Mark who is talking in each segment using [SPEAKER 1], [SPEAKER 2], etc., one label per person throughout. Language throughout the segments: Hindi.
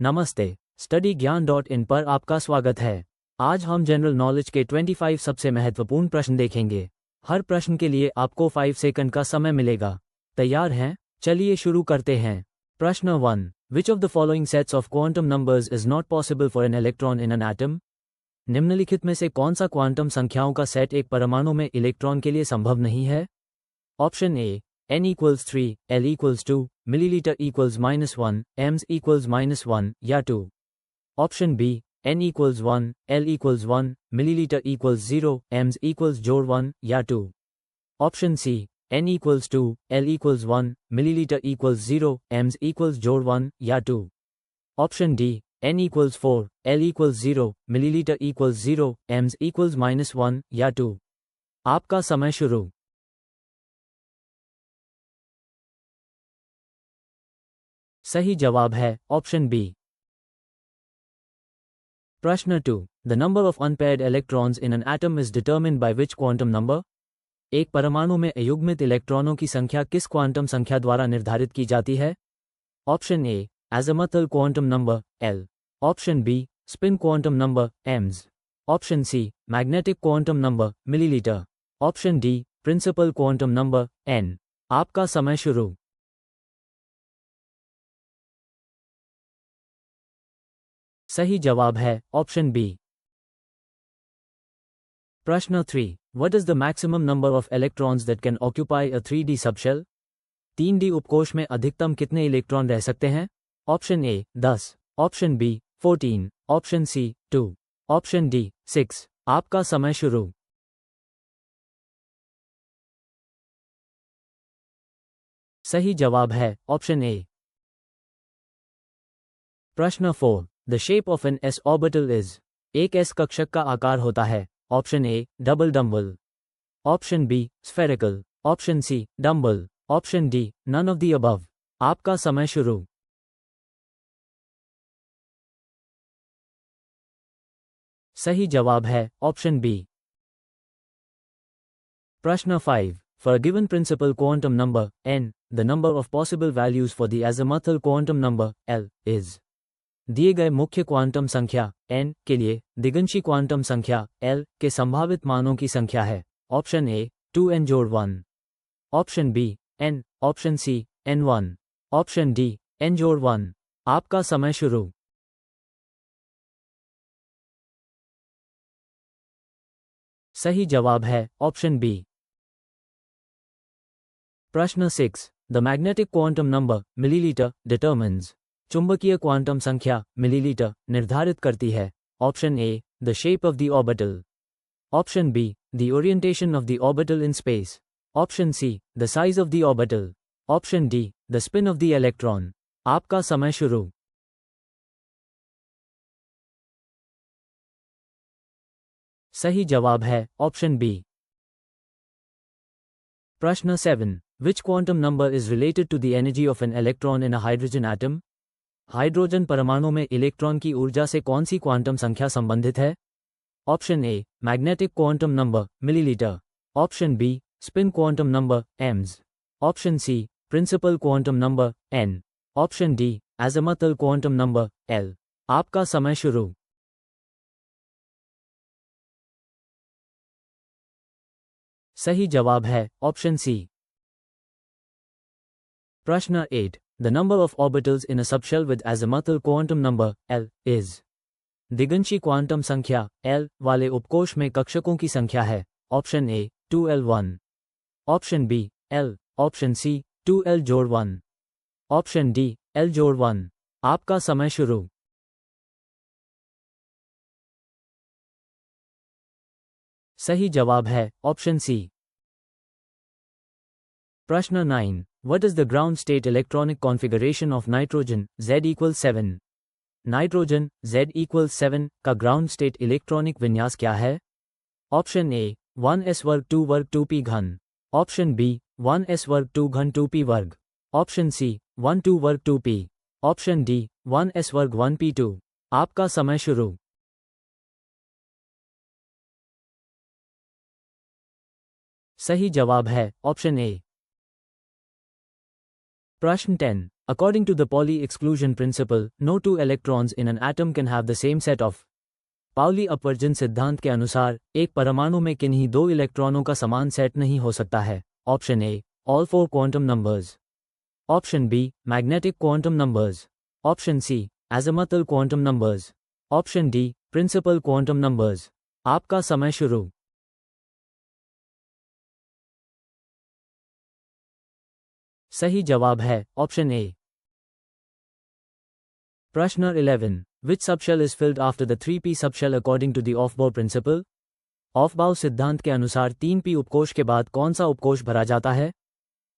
[SPEAKER 1] नमस्ते, स्टडी ज्ञान .in पर आपका स्वागत है। आज हम जनरल नॉलेज के 25 सबसे महत्वपूर्ण प्रश्न देखेंगे। हर प्रश्न के लिए आपको 5 सेकंड का समय मिलेगा। तैयार हैं? चलिए शुरू करते हैं। प्रश्न 1, which of the following sets of quantum numbers is not possible for an electron in an atom? निम्नलिखित में से कौन सा क्वांटम संख्याओं का सेट एक परमाणु में इलेक्ट्रॉन के लिए संभव नहीं है? Option A, n equals 3, L equals 2, milliliter equals -1, m's equals -1 या 2। Option B, n equals 1, L equals 1, milliliter equals 0, m's equals जोड़ 1 या 2। Option C, n equals 2, L equals 1, milliliter equals 0, m's equals जोड़ 1 या 2। Option D, n equals 4, L equals 0, milliliter equals 0, m's equals -1 या 2। आपका समय शुरू। सही जवाब है ऑप्शन बी। प्रश्न 2, the number of unpaired electrons in an atom is determined by which quantum number? एक परमाणु में अयुग्मित इलेक्ट्रॉनों की संख्या किस क्वांटम संख्या द्वारा निर्धारित की जाती है? Option A, azimuthal quantum number L। Option B, spin quantum number m's। Option C, magnetic quantum number मिलीलीटर। Option D, principal quantum number n। आपका समय शुरू। सही जवाब है ऑप्शन बी। प्रश्न 3, what is the maximum number of electrons that can occupy a 3D subshell? 3D उपकोश में अधिकतम कितने इलेक्ट्रॉन रह सकते हैं? Option A, 10। Option B, 14। Option C, 2। Option D, 6। आपका समय शुरू। सही जवाब है ऑप्शन ए। प्रश्न 4, the shape of an s orbital is. एक s कक्षक का आकार होता है। Option A, double dumbbell. Option B, spherical. Option C, dumbbell. Option D, none of the above. आपका समय शुरू। सही जवाब है ऑप्शन बी। प्रश्न 5, for a given principal quantum number n, the number of possible values for the azimuthal quantum number L is. दिए गए मुख्य क्वांटम संख्या n के लिए दिगंशी क्वांटम संख्या L के संभावित मानों की संख्या है। ऑप्शन ए, 2n जोड़ 1। Option B, n। Option C, n1। Option D, n जोड़ 1। आपका समय शुरू। सही जवाब है ऑप्शन बी। प्रश्न 6, the magnetic quantum number millilitre determines. चुंबकीय क्वांटम संख्या मिलीलीटर निर्धारित करती है। Option A, the shape of the orbital. Option B, the orientation of the orbital in space. Option C, the size of the orbital. Option D, the spin of the electron. आपका समय शुरू। सही जवाब है ऑप्शन बी। प्रश्न 7, which quantum number is related to the energy of an electron in a hydrogen atom? Hydrogen परमाणु में इलेक्ट्रॉन की ऊर्जा से कौन सी क्वांटम संख्या संबंधित है? Option A, magnetic quantum number मिलीलीटर। Option B, spin quantum number m's। Option C, principal quantum number n। Option D, azimuthal quantum number L। आपका समय शुरू। सही जवाब है ऑप्शन सी। प्रश्न 8, the number of orbitals in a subshell with azimuthal quantum number L is. दिगंशी क्वांटम संख्या L वाले उपकोश में कक्षकों की संख्या है। Option A, 2L1। Option B, L। Option C, 2L जोड़ 1। ऑप्शन डी, L जोड़ 1। आपका समय शुरू। सही जवाब है ऑप्शन सी। प्रश्न 9, what is the ground state electronic configuration of nitrogen Z equals 7? Nitrogen Z equals 7 का ग्राउंड स्टेट इलेक्ट्रॉनिक विन्यास क्या है? ऑप्शन ए, 1s वर्ग 2 वर्ग 2p घन। ऑप्शन बी, 1s वर्ग 2 घन 2p वर्ग। ऑप्शन सी, 1 2 वर्ग 2p। ऑप्शन डी, 1s वर्ग 1p2। आपका समय शुरू। सही जवाब है ऑप्शन ए। प्रश्न 10, According to the Pauli exclusion principle, no two electrons in an atom can have the same set of. Pauli अपवर्जन सिद्धांत के अनुसार एक परमाणु में किन्हीं दो इलेक्ट्रॉनों का समान सेट नहीं हो सकता है। Option A, all four quantum numbers. Option B, magnetic quantum numbers. Option C, azimuthal quantum numbers. Option D, principal quantum numbers. आपका समय शुरू। सही जवाब है ऑप्शन ए। प्रश्न 11, which subshell is filled after the 3p subshell according to the Aufbau principle? ऑफबाउ सिद्धांत के अनुसार 3p उपकोष के बाद कौन सा उपकोष भरा जाता है?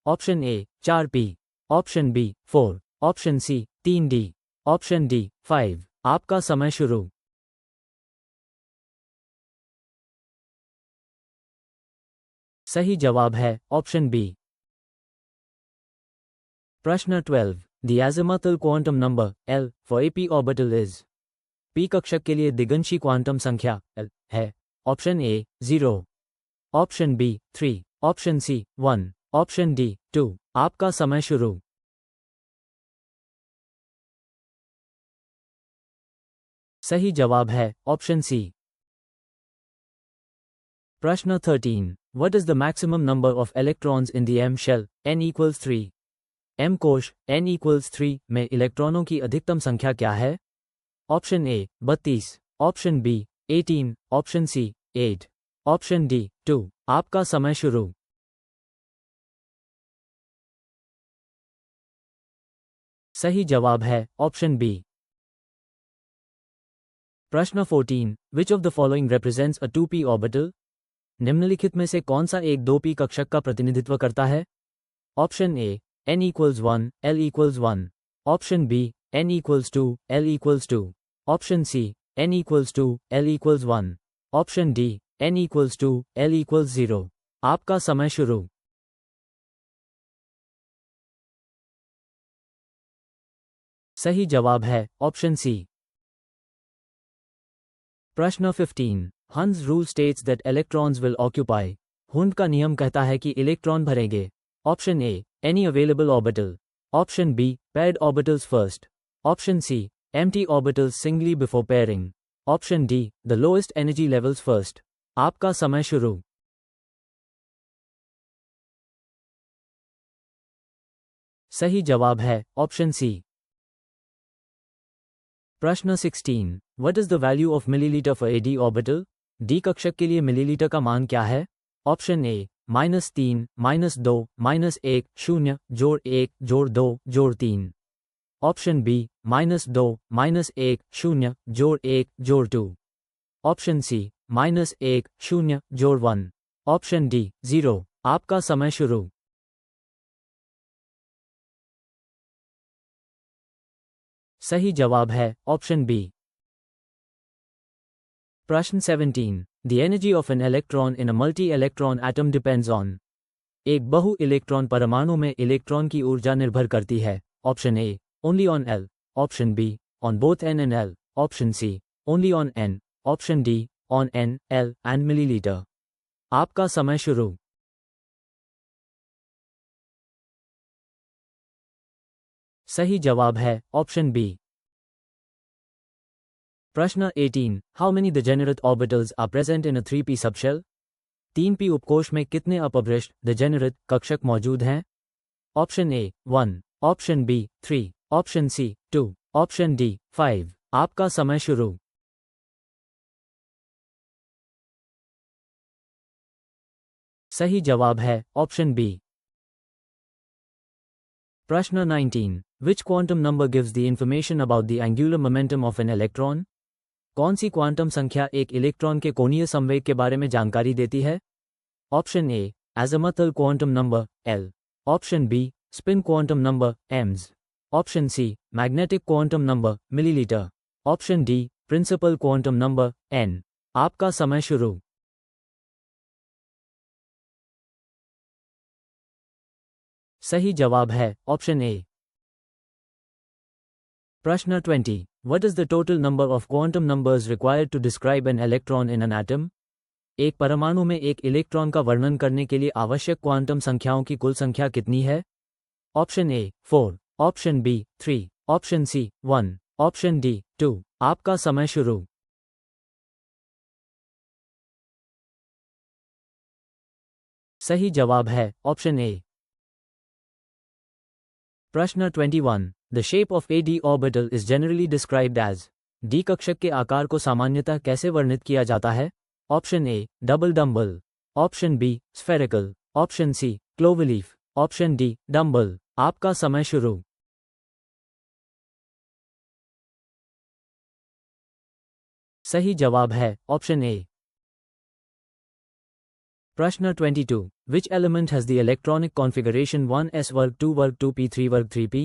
[SPEAKER 1] Option A 4p, option B 4, option C 3d, option D 5। आपका समय शुरू। सही जवाब है ऑप्शन बी। प्रश्न 12, the azimuthal quantum number L for a p orbital is? p कक्षक के लिए दिगंशी क्वांटम संख्या L है। Option A 0, option B 3, option C 1, option D 2। आपका समय शुरू। सही जवाब है ऑप्शन सी। प्रश्न 13, what is the maximum number of electrons in the m shell n equals 3? m कोश n equals 3 में इलेक्ट्रॉनों की अधिकतम संख्या क्या है? Option A 32, option B 18, option C 8, option D 2। आपका समय शुरू। सही जवाब है ऑप्शन बी। प्रश्न 14, which of the following represents a 2p orbital? निम्नलिखित में से कौन सा एक 2p कक्षक का प्रतिनिधित्व करता है? Option A n equals 1, L equals 1, option B n equals 2, L equals 2, option C n equals 2, L equals 1, option D n equals 2, L equals 0। आपका समय शुरू। सही जवाब है ऑप्शन सी। प्रश्न 15, हंस rule states that electrons will occupy. Hund का नियम कहता है कि इलेक्ट्रॉन भरेंगे। Option A any available orbital, option B paired orbitals first, option C empty orbitals singly before pairing, option D the lowest energy levels first। आपका समय शुरू। सही जवाब है ऑप्शन सी। प्रश्न 16, what is the value of milliliter for a d orbital? d कक्षक के लिए मिलीलीटर का मान क्या है? Option A -3, -2, -1, 0, +1, +2, +3, option B -2, -1, 0, +1, +2, option C -1, 0, +1, option D 0। आपका समय शुरू। सही जवाब है ऑप्शन बी। प्रश्न 17, the energy of an electron in a multi-electron atom depends on। एक बहु इलेक्ट्रॉन परमाणु में इलेक्ट्रॉन की ऊर्जा निर्भर करती है। Option A only on L, option B on both n and L, option C only on n, option D on n, L and milliliter। आपका समय शुरू। सही जवाब है ऑप्शन बी। प्रश्न 18, how many degenerate orbitals are present in a 3p subshell? 3p उपकोष में कितने अपभ्रष्ट degenerate कक्षक मौजूद हैं? Option A 1, option B 3, option C 2, option D 5। आपका समय शुरू। सही जवाब है ऑप्शन बी। प्रश्न 19, which quantum number gives the information about the angular momentum of an electron? कौन सी क्वांटम संख्या एक इलेक्ट्रॉन के कोणीय संवेग के बारे में जानकारी देती है? Option A azimuthal quantum number L, option B spin quantum number m s, option C magnetic quantum number मिलीलीटर, option D principal quantum number n। आपका समय शुरू। सही जवाब है ऑप्शन ए। प्रश्न 20, what is the total number of quantum numbers required to describe an electron in an atom? एक परमाणु में एक इलेक्ट्रॉन का वर्णन करने के लिए आवश्यक क्वांटम संख्याओं की कुल संख्या कितनी है? Option A 4, option B 3, option C 1, option D 2। आपका समय शुरू। सही जवाब है ऑप्शन ए। प्रश्न 21। The shape of a d orbital is generally described as. D कक्षक के आकार को सामान्यतः कैसे वर्णित किया जाता है? Option A double dumbbell, option B spherical, option C cloverleaf, option D dumbbell. आपका समय शुरू। सही जवाब है ऑप्शन ए। प्रश्न 22। Which element has the electronic configuration 1s वर्ग 2 वर्ग 2p 3 वर्ग 3p?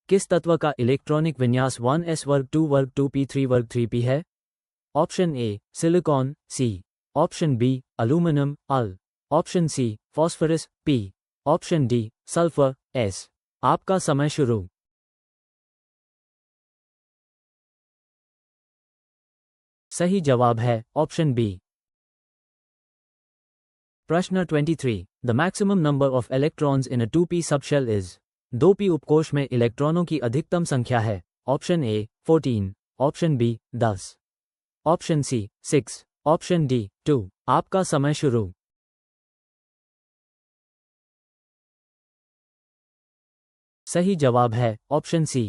[SPEAKER 1] किस तत्व का इलेक्ट्रॉनिक विन्यास 1s वर्ग 2 वर्ग 2p 3 वर्ग 3p है? Option A silicon, C, option B aluminium, Al, option C phosphorus, P, option D sulphur, S. आपका समय शुरू। सही जवाब है ऑप्शन बी। प्रश्न 23। The maximum number of electrons in a 2p subshell is. 2p उपकोश में इलेक्ट्रॉनों की अधिकतम संख्या है। Option A 14, option B 10, option C 6, option D 2। आपका समय शुरू। सही जवाब है ऑप्शन सी।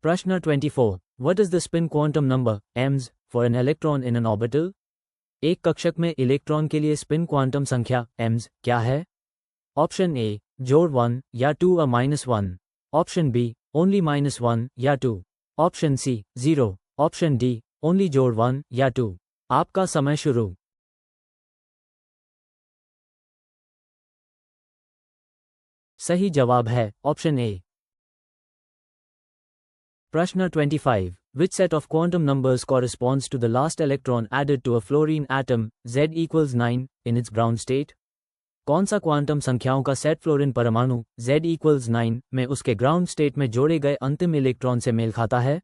[SPEAKER 1] प्रश्न 24। What is the spin quantum number M S for an electron in an orbital? एक कक्षक में इलेक्ट्रॉन के लिए स्पिन क्वांटम संख्या एम्स क्या है? ऑप्शन ए जोड़ 1 या 2 अ -1, ऑप्शन बी ओनली -1 या 2, option C 0, option D only जोड़ 1 या 2। आपका समय शुरू। सही जवाब है ऑप्शन ए। प्रश्न 25। Which set of quantum numbers corresponds to the last electron added to a fluorine atom Z equals 9 in its ground state? कौन सा क्वांटम संख्याओं का सेट फ्लोरीन परमाणु Z equals 9 में उसके ग्राउंड स्टेट में जोड़े गए अंतिम इलेक्ट्रॉन से मेल खाता है?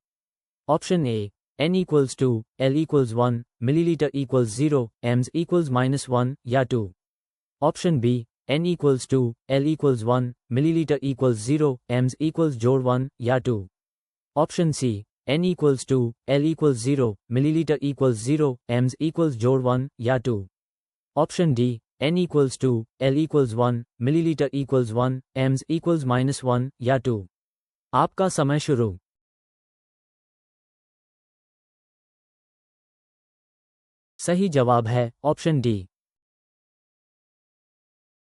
[SPEAKER 1] Option A N equals 2, L equals 1, millilitre equals 0, Ms equals -1 या 2, option B N equals 2, L equals 1, millilitre equals 0, Ms equals जोड़ 1 या 2, option C N equals 2, L equals 0, millilitre equals 0, Ms equals जोड़ 1 या 2, option D N equals 2, L equals 1, millilitre equals 1, Ms equals -1 या 2। आपका समय शुरू। सही जवाब है ऑप्शन डी।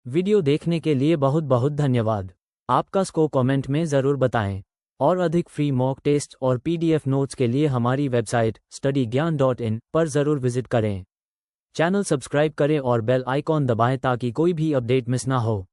[SPEAKER 1] वीडियो देखने के लिए बहुत बहुत धन्यवाद। आपका स्कोर कमेंट में ज़रूर बताएं और अधिक फ्री मॉक टेस्ट और PDF नोट्स के लिए हमारी वेबसाइट studyGyan.in पर ज़रूर विजिट करें। चैनल सब्सक्राइब करें और बेल आइकॉन दबाएं ताकि कोई भी अपडेट मिस ना हो।